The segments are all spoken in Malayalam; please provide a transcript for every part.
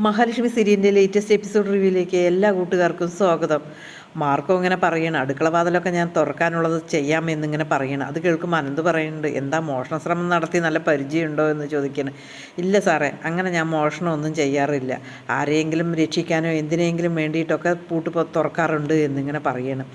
മഹാലക്ഷ്മി സീരിയലിൻ്റെ ലേറ്റസ്റ്റ് എപ്പിസോഡ് റിവ്യൂയിലേക്ക് എല്ലാ കൂട്ടുകാർക്കും സ്വാഗതം. മാർക്കോ ഇങ്ങനെ പറയണം, അടുക്കള വാതിലൊക്കെ ഞാൻ തുറക്കാനുള്ളത് ചെയ്യാമെന്നിങ്ങനെ പറയണം. അത് കേൾക്കുമ്പോൾ അനന്ത് പറയുന്നുണ്ട്, എന്താ മോഷണ ശ്രമം നടത്തി നല്ല പരിചയമുണ്ടോ എന്ന് ചോദിക്കണം. ഇല്ല സാറേ, അങ്ങനെ ഞാൻ മോഷണമൊന്നും ചെയ്യാറില്ല. ആരെയെങ്കിലും രക്ഷിക്കാനോ എന്തിനെങ്കിലും വേണ്ടിയിട്ടൊക്കെ പൂട്ട് തുറക്കാറുണ്ട് എന്നിങ്ങനെ പറയണം.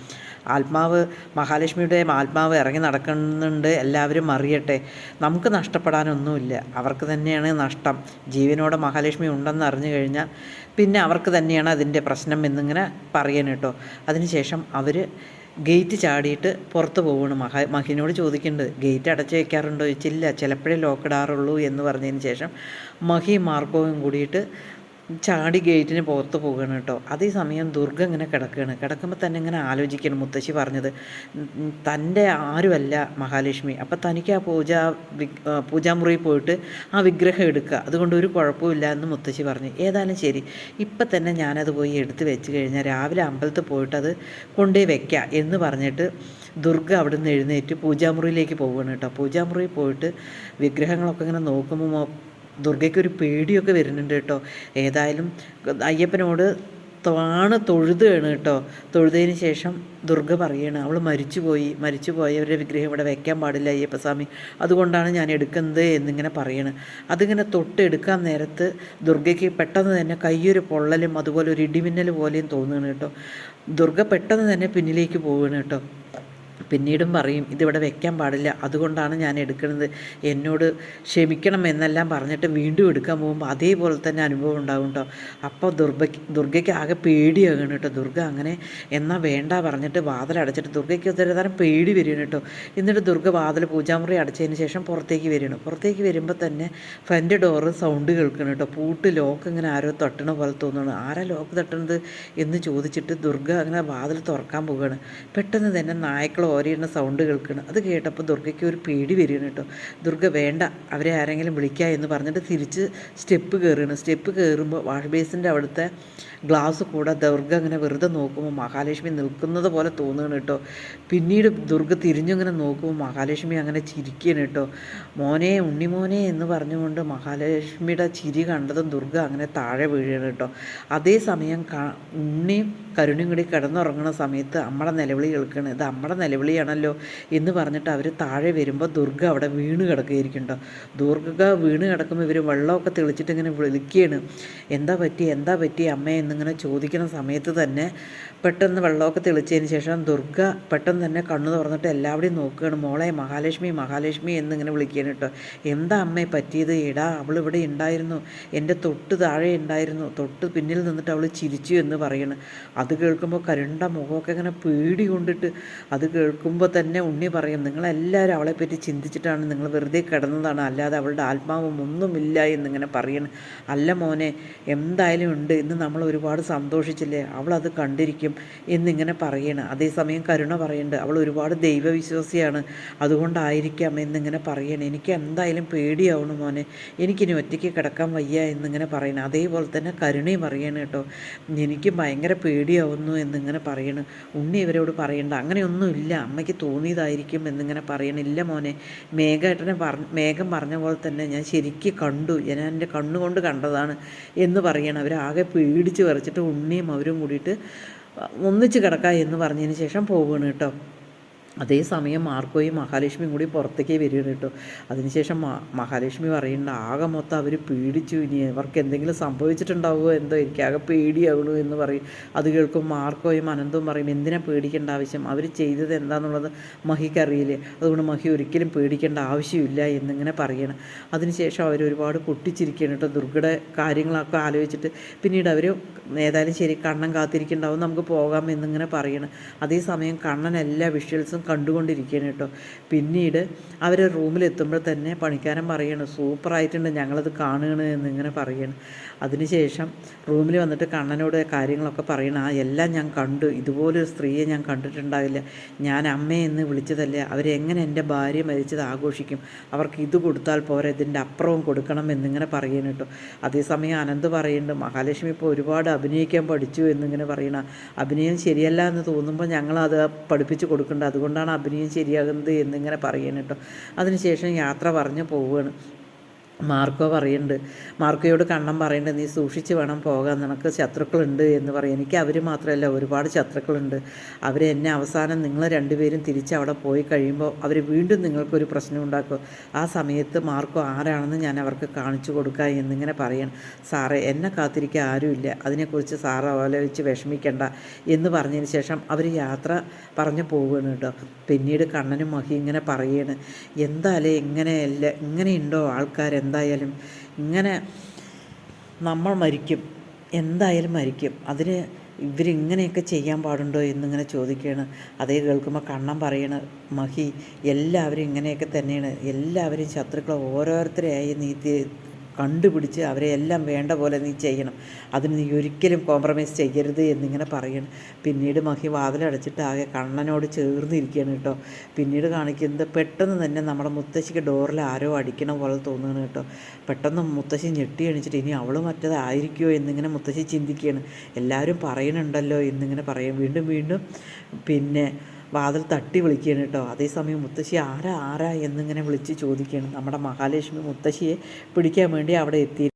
ആത്മാവ്, മഹാലക്ഷ്മിയുടെ ആത്മാവ് ഇറങ്ങി നടക്കുന്നുണ്ട്, എല്ലാവരും അറിയട്ടെ. നമുക്ക് നഷ്ടപ്പെടാനൊന്നുമില്ല, അവർക്ക് തന്നെയാണ് നഷ്ടം. ജീവനോടെ മഹാലക്ഷ്മി ഉണ്ടെന്ന് അറിഞ്ഞു കഴിഞ്ഞാൽ പിന്നെ അവർക്ക് തന്നെയാണ് അതിൻ്റെ പ്രശ്നം എന്നിങ്ങനെ പറയണം കേട്ടോ. അതിനുശേഷം അവർ ഗേറ്റ് ചാടിയിട്ട് പുറത്ത് പോവുകയാണ്. മഹിനോട് ചോദിക്കുന്നുണ്ട്, ഗേറ്റ് അടച്ചു വയ്ക്കാറുണ്ടോ ചോദിച്ചില്ല, ചിലപ്പോഴേ ലോക്കിടാറുള്ളൂ എന്ന് പറഞ്ഞതിന് ശേഷം മഹി മാർക്കോവും കൂടിയിട്ട് ചാടി ഗേറ്റിന് പുറത്ത് പോവുകയാണ് കേട്ടോ. അതേസമയം ദുർഗ ഇങ്ങനെ കിടക്കുമ്പോൾ തന്നെ ഇങ്ങനെ ആലോചിക്കണം, മുത്തശ്ശി പറഞ്ഞത് തൻ്റെ ആരുമല്ല മഹാലക്ഷ്മി, അപ്പം തനിക്ക് ആ പൂജാമുറിയിൽ പോയിട്ട് ആ വിഗ്രഹം എടുക്കുക, അതുകൊണ്ട് ഒരു കുഴപ്പമില്ല എന്ന് മുത്തശ്ശി പറഞ്ഞു. ഏതായാലും ശരി, ഇപ്പം തന്നെ ഞാനത് പോയി എടുത്ത് വെച്ച് കഴിഞ്ഞാൽ രാവിലെ അമ്പലത്തിൽ പോയിട്ട് അത് കൊണ്ടുപോയി വെക്കാം എന്ന് പറഞ്ഞിട്ട് ദുർഗ അവിടെ നിന്ന് എഴുന്നേറ്റ് പൂജാമുറിയിലേക്ക് പോവുകയാണ് കേട്ടോ. പൂജാമുറിയിൽ പോയിട്ട് വിഗ്രഹങ്ങളൊക്കെ ഇങ്ങനെ നോക്കുമ്പോൾ ദുർഗയ്ക്കൊരു പേടിയൊക്കെ വരുന്നുണ്ട് കേട്ടോ. ഏതായാലും അയ്യപ്പനോട് തൊഴുതാണ് കേട്ടോ. തൊഴുതതിന് ശേഷം ദുർഗ പറയാണ്, അവൾ മരിച്ചുപോയി അവരുടെ വിഗ്രഹം ഇവിടെ വെക്കാൻ പാടില്ല അയ്യപ്പസ്വാമി, അതുകൊണ്ടാണ് ഞാൻ എടുക്കുന്നത് എന്നിങ്ങനെ പറയണ്. അതിങ്ങനെ തൊട്ടെടുക്കാൻ നേരത്ത് ദുർഗയ്ക്ക് പെട്ടെന്ന് തന്നെ കയ്യൊരു പൊള്ളലും അതുപോലെ ഒരു ഇടിമിന്നൽ പോലെയും തോന്നുകയാണ് കേട്ടോ. ദുർഗ പെട്ടെന്ന് തന്നെ പിന്നിലേക്ക് പോവുകയാണ് കേട്ടോ. പിന്നീടും പറയും, ഇതിവിടെ വെക്കാൻ പാടില്ല, അതുകൊണ്ടാണ് ഞാൻ എടുക്കുന്നത്, എന്നോട് ക്ഷമിക്കണം എന്നെല്ലാം പറഞ്ഞിട്ട് വീണ്ടും എടുക്കാൻ പോകുമ്പോൾ അതേപോലെ തന്നെ അനുഭവം ഉണ്ടാകും കേട്ടോ. അപ്പോൾ ദുർഗയ്ക്ക് ആകെ പേടിയാകണം കേട്ടോ. ദുർഗ അങ്ങനെ എന്നാൽ വേണ്ട പറഞ്ഞിട്ട് വാതിലടച്ചിട്ട് ദുർഗയ്ക്ക് ഒത്തിരി പേടി വരികയാണ് കേട്ടോ. എന്നിട്ട് ദുർഗ വാതിൽ പൂജാമുറി അടച്ചതിന് ശേഷം പുറത്തേക്ക് വരികയാണ്. പുറത്തേക്ക് വരുമ്പോൾ തന്നെ ഫ്രണ്ട് ഡോറ് സൗണ്ട് കേൾക്കണം കേട്ടോ. പൂട്ട് ലോക്ക് ഇങ്ങനെ ആരോ തട്ടണ പോലെ തോന്നുന്നു. ആരാ ലോക്ക് തട്ടണത് എന്ന് ചോദിച്ചിട്ട് ദുർഗ അങ്ങനെ വാതിൽ തുറക്കാൻ പോവുകയാണ്. പെട്ടെന്ന് തന്നെ നായ്ക്കൾ ഓരിയുന്ന സൗണ്ട് കേൾക്കണം. അത് കേട്ടപ്പോൾ ദുർഗയ്ക്ക് ഒരു പേടി വരികയാണ് കേട്ടോ. ദുർഗ വേണ്ട, അവരെ ആരെങ്കിലും വിളിക്കുക എന്ന് പറഞ്ഞിട്ട് തിരിച്ച് സ്റ്റെപ്പ് കയറുകയാണ്. സ്റ്റെപ്പ് കയറുമ്പോൾ വാഷ് ബേസിൻ്റെ അവിടുത്തെ ഗ്ലാസ് കൂടെ ദുർഗ അങ്ങനെ വെറുതെ നോക്കുമ്പോൾ മഹാലക്ഷ്മി നിൽക്കുന്നത് പോലെ തോന്നുകയാണ് കേട്ടോ. പിന്നീട് ദുർഗ തിരിഞ്ഞിങ്ങനെ നോക്കുമ്പോൾ മഹാലക്ഷ്മി അങ്ങനെ ചിരിക്കുകയാണ് കേട്ടോ. മോനെ, ഉണ്ണിമോനെ എന്ന് പറഞ്ഞുകൊണ്ട് മഹാലക്ഷ്മിയുടെ ചിരി കണ്ടതും ദുർഗ അങ്ങനെ താഴെ വീഴുകയാണ് കേട്ടോ. അതേസമയം ഉണ്ണിയും കരുണയും കൂടി കിടന്നുറങ്ങുന്ന സമയത്ത് അമ്മയുടെ നിലവിളി കേൾക്കുകയാണ്. ഇത് അമ്മയുടെ നിലവിളിയാണല്ലോ എന്ന് പറഞ്ഞിട്ട് അവർ താഴെ വരുമ്പോൾ ദുർഗ അവിടെ വീണ് കിടക്കുകയായിരിക്കുന്നുണ്ടോ. ദുർഗ വീണ് കിടക്കുമ്പോൾ ഇവർ വെള്ളമൊക്കെ തെളിച്ചിട്ട് ഇങ്ങനെ വിളിക്കുകയാണ്, എന്താ പറ്റി അമ്മ എന്നിങ്ങനെ ചോദിക്കുന്ന സമയത്ത് തന്നെ പെട്ടെന്ന് വെള്ളമൊക്കെ തെളിച്ചതിന് ശേഷം ദുർഗ പെട്ടെന്ന് തന്നെ കണ്ണു തുറന്നിട്ട് എല്ലാവരുടെയും നോക്കുകയാണ്. മോളെ, മഹാലക്ഷ്മി എന്നിങ്ങനെ വിളിക്കുകയാണ് കേട്ടോ. എന്താ അമ്മയെ പറ്റിയത്? എടാ, അവളിവിടെ ഉണ്ടായിരുന്നു, എൻ്റെ തൊട്ട് താഴെ ഉണ്ടായിരുന്നു, തൊട്ട് പിന്നിൽ നിന്നിട്ട് അവൾ ചിരിച്ചു എന്ന് പറയണം. അത് കേൾക്കുമ്പോൾ കരുണ്ട മുഖമൊക്കെ ഇങ്ങനെ പേടി കൊണ്ടിട്ട് അത് കേൾക്കുമ്പോൾ തന്നെ ഉണ്ണി പറയും, നിങ്ങളെല്ലാവരും അവളെപ്പറ്റി ചിന്തിച്ചിട്ടാണ്, നിങ്ങൾ വെറുതെ കിടന്നതാണ്, അല്ലാതെ അവളുടെ ആത്മാവും ഒന്നുമില്ല എന്നിങ്ങനെ പറയണം. അല്ല മോനെ, എന്തായാലും ഉണ്ട്, ഇന്ന് നമ്മൾ ഒരുപാട് സന്തോഷിച്ചില്ലേ, അവളത് കണ്ടിരിക്കും എന്നിങ്ങനെ പറയണം. അതേസമയം കരുണ പറയുന്നുണ്ട്, അവൾ ഒരുപാട് ദൈവവിശ്വാസിയാണ്, അതുകൊണ്ടായിരിക്കാം എന്നിങ്ങനെ പറയണം. എനിക്ക് എന്തായാലും പേടിയാവണം മോനെ, എനിക്കിനി ഒറ്റയ്ക്ക് കിടക്കാൻ വയ്യ എന്നിങ്ങനെ പറയണം. അതേപോലെ തന്നെ കരുണയും പറയണം കേട്ടോ, എനിക്ക് ഭയങ്കര പേടിയാവുന്നു എന്നിങ്ങനെ പറയണം. ഉണ്ണി ഇവരോട് പറയണ്ട, അങ്ങനെയൊന്നുമില്ല, അമ്മയ്ക്ക് തോന്നിയതായിരിക്കും എന്നിങ്ങനെ പറയണില്ല മോനെ, മേഘം പറഞ്ഞ പോലെ തന്നെ ഞാൻ ശരിക്കും കണ്ടു, ഞാൻ എൻ്റെ കണ്ണുകൊണ്ട് കണ്ടതാണ് എന്ന് പറയണം. അവരാകെ പേടിച്ച് വരച്ചിട്ട് ഉണ്ണിയും അവരും കൂടിയിട്ട് ഒന്നിച്ച് കിടക്കാം എന്ന് പറഞ്ഞതിന് ശേഷം പോവുകയാണ് കേട്ടോ. അതേസമയം മാർക്കോയും മഹാലക്ഷ്മിയും കൂടി പുറത്തേക്ക് വരികയാണ് കേട്ടോ. അതിനുശേഷം മഹാലക്ഷ്മി പറയുന്നുണ്ട്, ആകെ മൊത്തം അവർ പേടിച്ചു, ഇനി അവർക്ക് എന്തെങ്കിലും സംഭവിച്ചിട്ടുണ്ടാവുമോ എന്തോ, എനിക്കാകെ പേടിയാവുള്ളൂ എന്ന് പറയും. അത് കേൾക്കും മാർക്കോയും അനന്തവും പറയും, എന്തിനാ പേടിക്കേണ്ട ആവശ്യം, അവർ ചെയ്തത് എന്താണെന്നുള്ളത് മഹിക്കറിയില്ലേ, അതുകൊണ്ട് മഹി ഒരിക്കലും പേടിക്കേണ്ട ആവശ്യമില്ല എന്നിങ്ങനെ പറയണം. അതിനുശേഷം അവർ ഒരുപാട് പൊട്ടിച്ചിരിക്കുകയാണ് കേട്ടോ ദുർഗയുടെ കാര്യങ്ങളൊക്കെ ആലോചിച്ചിട്ട്. പിന്നീട് അവർ ഏതായാലും ശരി, കണ്ണൻ കാത്തിരിക്കുന്നുണ്ടാവും, നമുക്ക് പോകാം എന്നിങ്ങനെ പറയണം. അതേസമയം കണ്ണൻ എല്ലാ വിഷ്വൽസും കണ്ടുകൊണ്ടിരിക്കുകയാണ് കേട്ടോ. പിന്നീട് അവർ റൂമിലെത്തുമ്പോൾ തന്നെ പണിക്കാരൻ പറയണം, സൂപ്പറായിട്ടുണ്ട്, ഞങ്ങളത് കാണുകയാണ് എന്നിങ്ങനെ പറയണം. അതിനുശേഷം റൂമിൽ വന്നിട്ട് കണ്ണനോട് കാര്യങ്ങളൊക്കെ പറയണം, എല്ലാം ഞാൻ കണ്ടു, ഇതുപോലൊരു സ്ത്രീയെ ഞാൻ കണ്ടിട്ടുണ്ടാവില്ല, ഞാൻ അമ്മയെന്ന് വിളിച്ചതല്ലേ, അവരെങ്ങനെ എൻ്റെ ഭാര്യ മരിച്ചത് ആഘോഷിക്കും, അവർക്ക് ഇത് കൊടുത്താൽ പോരാ, ഇതിൻ്റെ അപ്പുറവും കൊടുക്കണം എന്നിങ്ങനെ പറയണം കേട്ടോ. അതേസമയം അനന്ത് പറയുന്നുണ്ട്, മഹാലക്ഷ്മി ഇപ്പോൾ ഒരുപാട് അഭിനയിക്കാൻ പഠിച്ചു എന്നിങ്ങനെ പറയണം. അഭിനയം ശരിയല്ല എന്ന് തോന്നുമ്പോൾ ഞങ്ങളത് പഠിപ്പിച്ച് കൊടുക്കേണ്ട, അതുകൊണ്ടാണ് അഭിനയം ശരിയാകുന്നത് എന്നിങ്ങനെ പറയണം കേട്ടോ. അതിനുശേഷം യാത്ര പറഞ്ഞ് പോവുകയാണ്. മാർക്കോ പറയുന്നുണ്ട്, മാർക്കോയോട് കണ്ണൻ പറയുന്നുണ്ട്, നീ സൂക്ഷിച്ച് വേണം പോകാൻ, നിനക്ക് ശത്രുക്കളുണ്ട് എന്ന് പറയും. എനിക്ക് അവർ മാത്രമല്ല, ഒരുപാട് ശത്രുക്കളുണ്ട്. എന്നെ അവസാനം നിങ്ങൾ രണ്ടുപേരും തിരിച്ച് അവിടെ പോയി കഴിയുമ്പോൾ അവർ വീണ്ടും നിങ്ങൾക്കൊരു പ്രശ്നം ഉണ്ടാക്കും. ആ സമയത്ത് മാർക്കോ ആരാണെന്ന് ഞാൻ അവർക്ക് കാണിച്ചു കൊടുക്കുക എന്നിങ്ങനെ പറയണം. സാറേ, എന്നെ കാത്തിരിക്കാൻ ആരുമില്ല, അതിനെക്കുറിച്ച് സാറ് ആലോചിച്ച് വിഷമിക്കേണ്ട എന്ന് പറഞ്ഞതിന് ശേഷം അവർ യാത്ര പറഞ്ഞു പോവുകയാണ് കേട്ടോ. പിന്നീട് കണ്ണനും മഹി ഇങ്ങനെ പറയുകയാണ്, എന്തായാലും ഇങ്ങനെയുണ്ടോ ആൾക്കാർ, എന്തായാലും ഇങ്ങനെ നമ്മൾ മരിക്കും, എന്തായാലും മരിക്കും, അതിന് ഇവരിങ്ങനെയൊക്കെ ചെയ്യാൻ പാടുണ്ടോ എന്നിങ്ങനെ ചോദിക്കുകയാണ്. അതേ കേൾക്കുമ്പോൾ കണ്ണൻ പറയണ, മഹി, എല്ലാവരും ഇങ്ങനെയൊക്കെ തന്നെയാണ്, എല്ലാവരും ശത്രുക്കളെ ഓരോരുത്തരെയായി നീ കണ്ടുപിടിച്ച് അവരെ എല്ലാം വേണ്ട പോലെ നീ ചെയ്യണം, അതിന് നീ ഒരിക്കലും കോംപ്രമൈസ് ചെയ്യരുത് എന്നിങ്ങനെ പറയണം. പിന്നീട് മഹി വാതിലടച്ചിട്ട് ആകെ കണ്ണനോട് ചേർന്നിരിക്കുകയാണ് കേട്ടോ. പിന്നീട് കാണിക്കുന്നത് പെട്ടെന്ന് തന്നെ നമ്മുടെ മുത്തശ്ശിക്ക് ഡോറിൽ ആരോ അടിക്കണ പോലെ തോന്നുകയാണ് കേട്ടോ. പെട്ടെന്ന് മുത്തശ്ശി ഞെട്ടി എണിച്ചിട്ട് ഇനി അവൾ മറ്റേതായിരിക്കുമോ എന്നിങ്ങനെ മുത്തശ്ശി ചിന്തിക്കുകയാണ്. എല്ലാവരും പറയുന്നുണ്ടല്ലോ എന്നിങ്ങനെ പറയും. വീണ്ടും വീണ്ടും പിന്നെ വാതിൽ തട്ടി വിളിക്കുകയാണ് കേട്ടോ. അതേസമയം മുത്തശ്ശി ആരാ എന്നിങ്ങനെ വിളിച്ച് ചോദിക്കുകയാണ്. നമ്മുടെ മഹാലക്ഷ്മി മുത്തശ്ശിയെ പിടിക്കാൻ വേണ്ടി അവിടെ എത്തി.